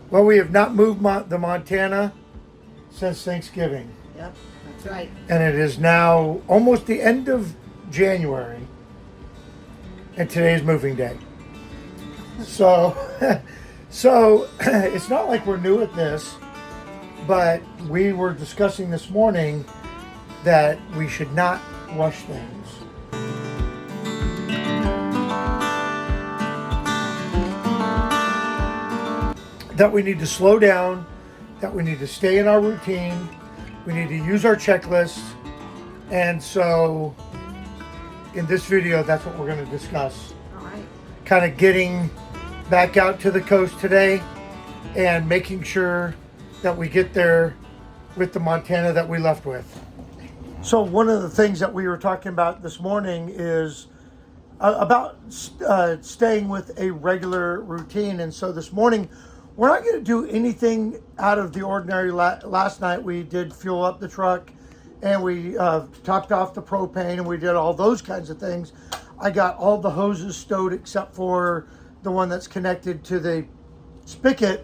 Well, we have not moved the Montana since Thanksgiving. Yep, that's right. And it is now almost the end of January. And today is moving day. So, so it's not like we're new at this, but we were discussing this morning that we should not rush things. That we need to slow down, that we need to stay in our routine, we need to use our checklist. And so in this video, that's what we're going to discuss. All right. Kind of getting back out to the coast today and making sure that we get there with the Montana that we left with. So one of the things that we were talking about this morning is about staying with a regular routine. And so this morning, we're not going to do anything out of the ordinary. Last night we did fuel up the truck and we topped off the propane and we did all those kinds of things. I got all the hoses stowed except for the one that's connected to the spigot.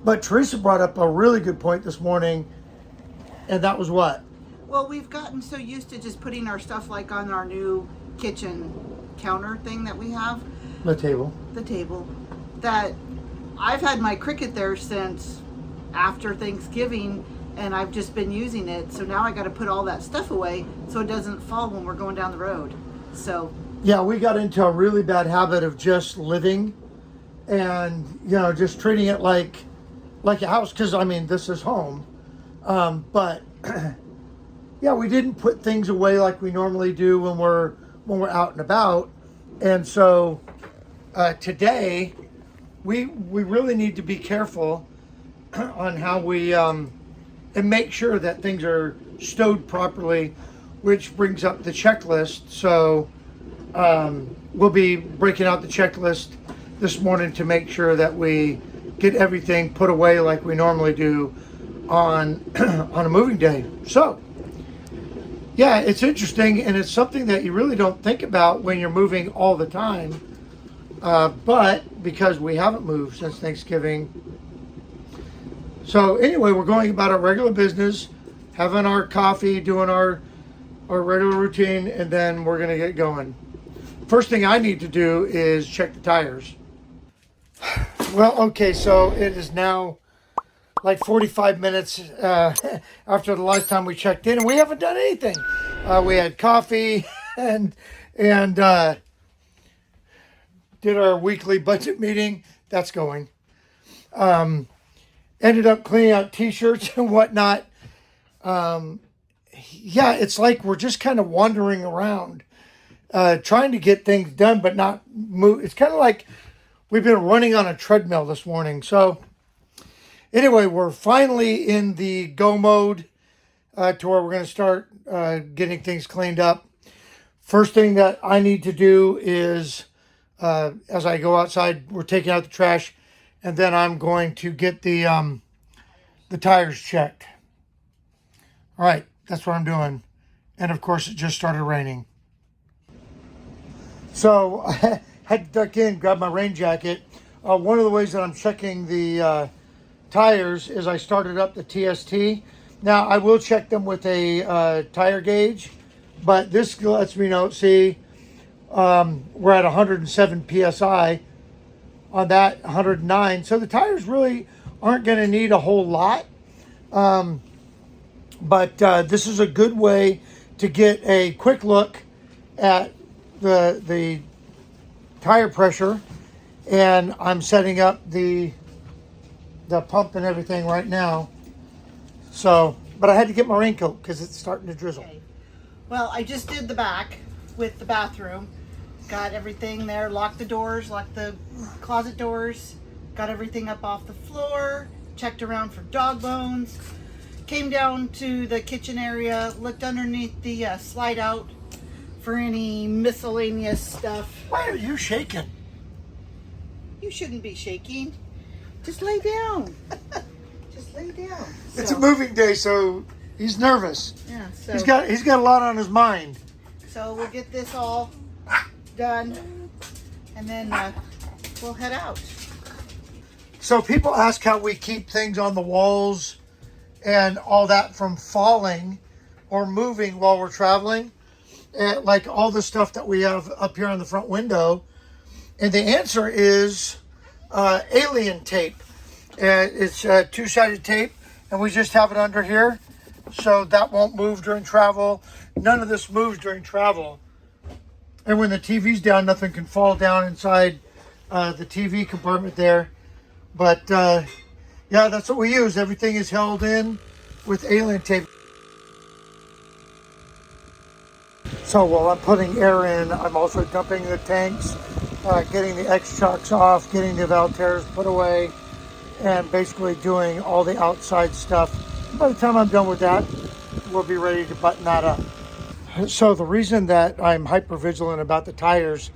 But Teresa brought up a really good point this morning, and that was what? Well, we've gotten so used to just putting our stuff like on our new kitchen counter thing that we have. The table. The table. That I've had my Cricut there since after Thanksgiving, and I've just been using it. So now I got to put all that stuff away so it doesn't fall when we're going down the road. So yeah, we got into a really bad habit of just living and, you know, just treating it like a house. Because, I mean, this is home. But, yeah, we didn't put things away like we normally do when we're out and about. And so today, we really need to be careful on how we, and make sure that things are stowed properly, which brings up the checklist. So we'll be breaking out the checklist this morning to make sure that we get everything put away like we normally do on on a moving day. So yeah, it's interesting, and it's something that you really don't think about when you're moving all the time. But because we haven't moved since Thanksgiving. So anyway, we're going about our regular business, having our coffee, doing our regular routine, and then we're going to get going. First thing I need to do is check the tires. Well, okay, so it is now like 45 minutes after the last time we checked in, and we haven't done anything. We had coffee and did our weekly budget meeting. That's going. Ended up cleaning out t-shirts and whatnot. Yeah, it's like we're just kind of wandering around, trying to get things done, but not move. It's kind of like we've been running on a treadmill this morning. So anyway, we're finally in the go mode to where we're going to start getting things cleaned up. First thing that I need to do is, as I go outside, we're taking out the trash, and then I'm going to get the tires checked. All right, that's what I'm doing. And of course, it just started raining. So I had to duck in, grab my rain jacket. One of the ways that I'm checking the tires is I started up the TST. Now, I will check them with a tire gauge, but this lets me know, see, we're at 107 PSI on that, 109. So the tires really aren't going to need a whole lot. But this is a good way to get a quick look at the tire pressure. And I'm setting up the pump and everything right now. So, but I had to get my raincoat because it's starting to drizzle. Okay. Well, I just did the back with the bathroom. Got everything there, locked the doors, locked the closet doors, got everything up off the floor, checked around for dog bones, came down to the kitchen area, looked underneath the slide out for any miscellaneous stuff. Why are you shaking? You shouldn't be shaking. Just lay down. Just lay down. It's a moving day, so he's nervous. Yeah, so He's got a lot on his mind. So we'll get this all done, and then we'll head out. So people ask how we keep things on the walls and all that from falling or moving while we're traveling. And like all the stuff that we have up here on the front window. And the answer is alien tape. It's two-sided tape, and we just have it under here. So that won't move during travel. None of this moves during travel. And when the TV's down, nothing can fall down inside the TV compartment there. But yeah, that's what we use. Everything is held in with alien tape. So while I'm putting air in, I'm also dumping the tanks, getting the X-chocks off, getting the Valtairs put away, and basically doing all the outside stuff. By the time I'm done with that, we'll be ready to button that up. So the reason that I'm hyper vigilant about the tires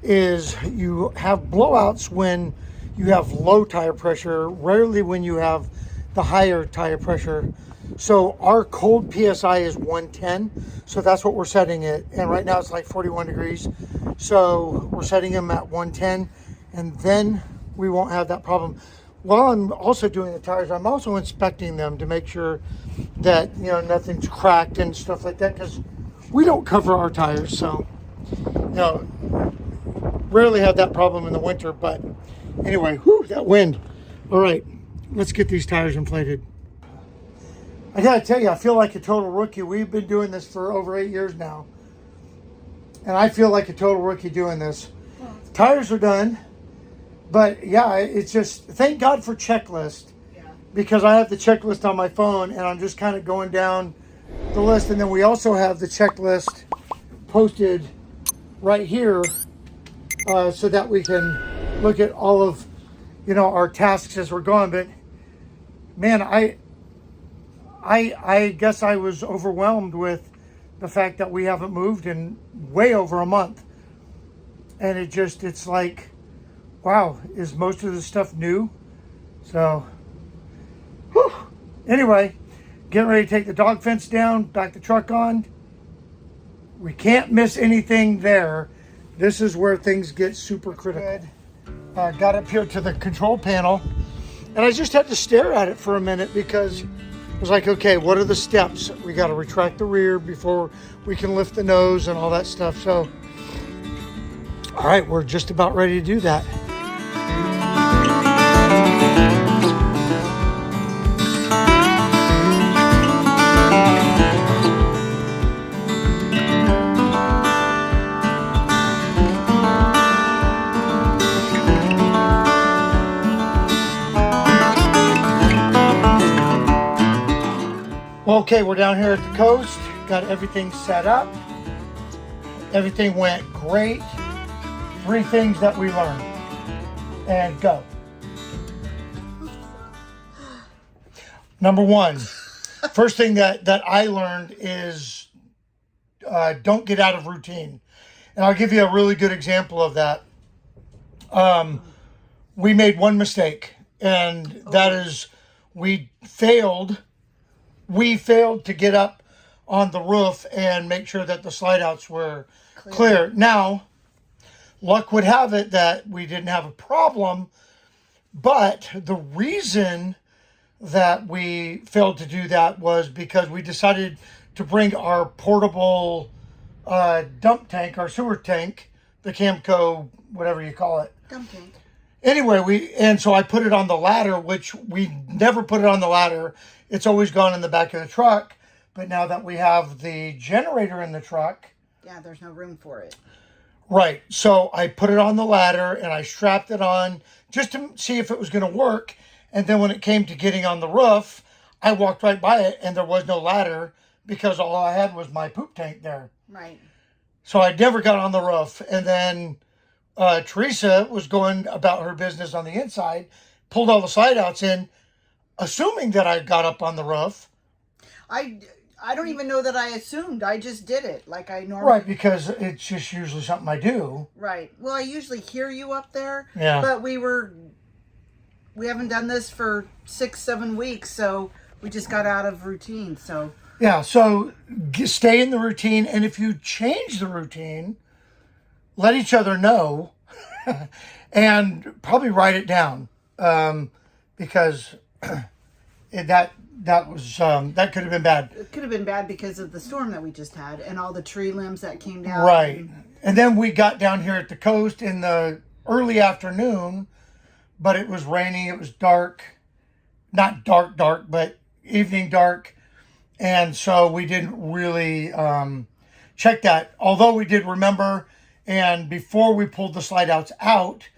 is you have blowouts when you have low tire pressure, rarely when you have the higher tire pressure. So our cold PSI is 110. So that's what we're setting it. And right now it's like 41 degrees. So we're setting them at 110, and then we won't have that problem. While I'm also doing the tires, I'm also inspecting them to make sure that, you know, nothing's cracked and stuff like that, because we don't cover our tires. So, you know, rarely have that problem in the winter. But anyway, whew, that wind. All right, let's get these tires inflated. I gotta tell you, I feel like a total rookie. We've been doing this for over 8 years now, and I feel like a total rookie doing this. Tires are done, but yeah, it's just, thank God for checklist, because I have the checklist on my phone, and I'm just kind of going down the list. And then we also have the checklist posted right here, so that we can look at all of, you know, our tasks as we're going. But man, I guess I was overwhelmed with the fact that we haven't moved in way over a month. And it's like, wow, is most of this stuff new? So, whew. Anyway, getting ready to take the dog fence down, back the truck on. We can't miss anything there. This is where things get super critical. Got up here to the control panel, and I just had to stare at it for a minute, because I was like, okay, what are the steps? We got to retract the rear before we can lift the nose and all that stuff. So, all right, we're just about ready to do that. Okay, we're down here at the coast. Got everything set up. Everything went great. 3 things that we learned. And go. Number 1, first thing that I learned is don't get out of routine. And I'll give you a really good example of that. We made one mistake, and that is we failed to get up on the roof and make sure that the slide outs were clear. Now, luck would have it that we didn't have a problem, but the reason that we failed to do that was because we decided to bring our portable dump tank, our sewer tank, the Camco, whatever you call it. Dump tank. Anyway, so I put it on the ladder, which we never put it on the ladder. It's always gone in the back of the truck. But now that we have the generator in the truck. Yeah, there's no room for it. Right. So I put it on the ladder and I strapped it on just to see if it was going to work. And then when it came to getting on the roof, I walked right by it and there was no ladder, because all I had was my poop tank there. Right. So I never got on the roof. And then Teresa was going about her business on the inside, pulled all the slide outs in, assuming that I got up on the roof. I don't even know that I assumed. I just did it like I normally. Right, because it's just usually something I do. Right. Well, I usually hear you up there. Yeah. But we haven't done this for 6-7 weeks, so we just got out of routine. So. Yeah. So stay in the routine, and if you change the routine, let each other know, and probably write it down. because that could have been bad. It could have been bad because of the storm that we just had and all the tree limbs that came down. Right. And then we got down here at the coast in the early afternoon, but it was raining. It was dark. Not dark, but evening dark. And so we didn't really check that. Although we did remember, and before we pulled the slide outs out,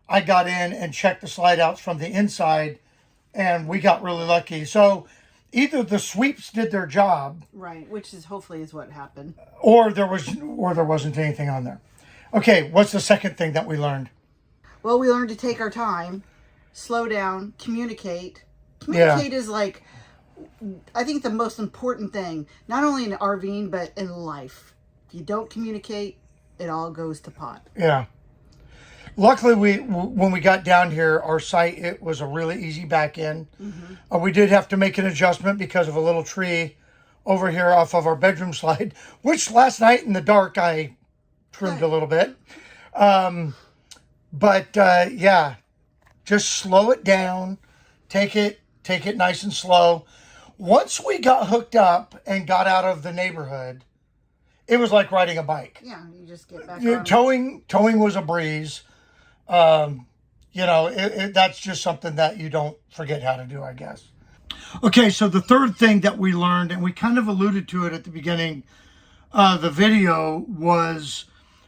I got in and checked the slide outs from the inside, and we got really lucky. So either the sweeps did their job, right, which is hopefully is what happened, or there wasn't anything on there. Okay, what's the second thing that we learned? Well, we learned to take our time, slow down, communicate. Communicate is like, I think, the most important thing, not only in RVing, but in life. If you don't communicate, it all goes to pot. Yeah. Luckily, when we got down here, our site, it was a really easy back in. Mm-hmm. We did have to make an adjustment because of a little tree over here off of our bedroom slide, which last night in the dark, I trimmed a little bit. Yeah, just slow it down. Take it nice and slow. Once we got hooked up and got out of the neighborhood, it was like riding a bike. Yeah, you just get back on. Towing was a breeze. That's just something that you don't forget how to do, I guess. Okay, so the third thing that we learned, and we kind of alluded to it at the beginning of the video, was,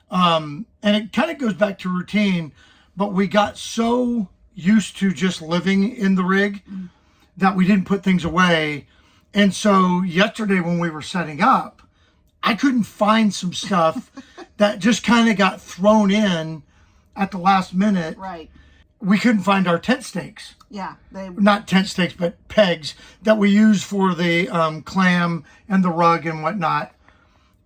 and it kind of goes back to routine, but we got so used to just living in the rig that we didn't put things away. And so yesterday when we were setting up, I couldn't find some stuff that just kind of got thrown in at the last minute. Right. We couldn't find our tent stakes. Yeah. Not tent stakes, but pegs that we use for the clam and the rug and whatnot.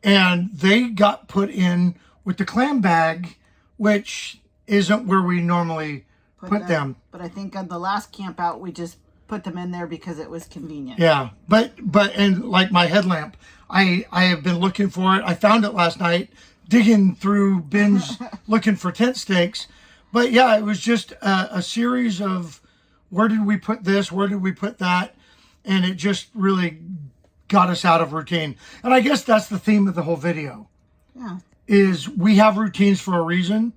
And they got put in with the clam bag, which isn't where we normally put them. But I think on the last camp out, we just put them in there because it was convenient. Yeah. But and like my headlamp, I have been looking for it. I found it last night, digging through bins looking for tent stakes. But yeah, it was just a series of where did we put this? Where did we put that? And it just really got us out of routine. And I guess that's the theme of the whole video. Yeah. Is we have routines for a reason.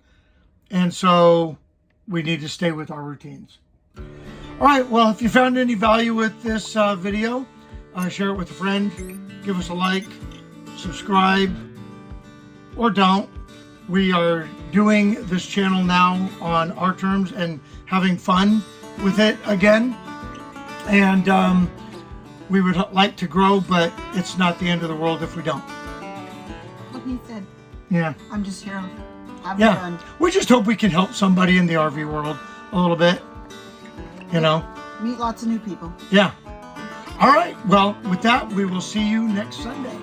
And so we need to stay with our routines. All right. Well, if you found any value with this video, share it with a friend. Give us a like, subscribe, or don't. We are doing this channel now on our terms and having fun with it again. And we would like to grow, but it's not the end of the world if we don't. What he said. Yeah. I'm just here having fun. We just hope we can help somebody in the RV world a little bit. You know? Meet lots of new people. Yeah. All right. Well, with that, we will see you next Sunday.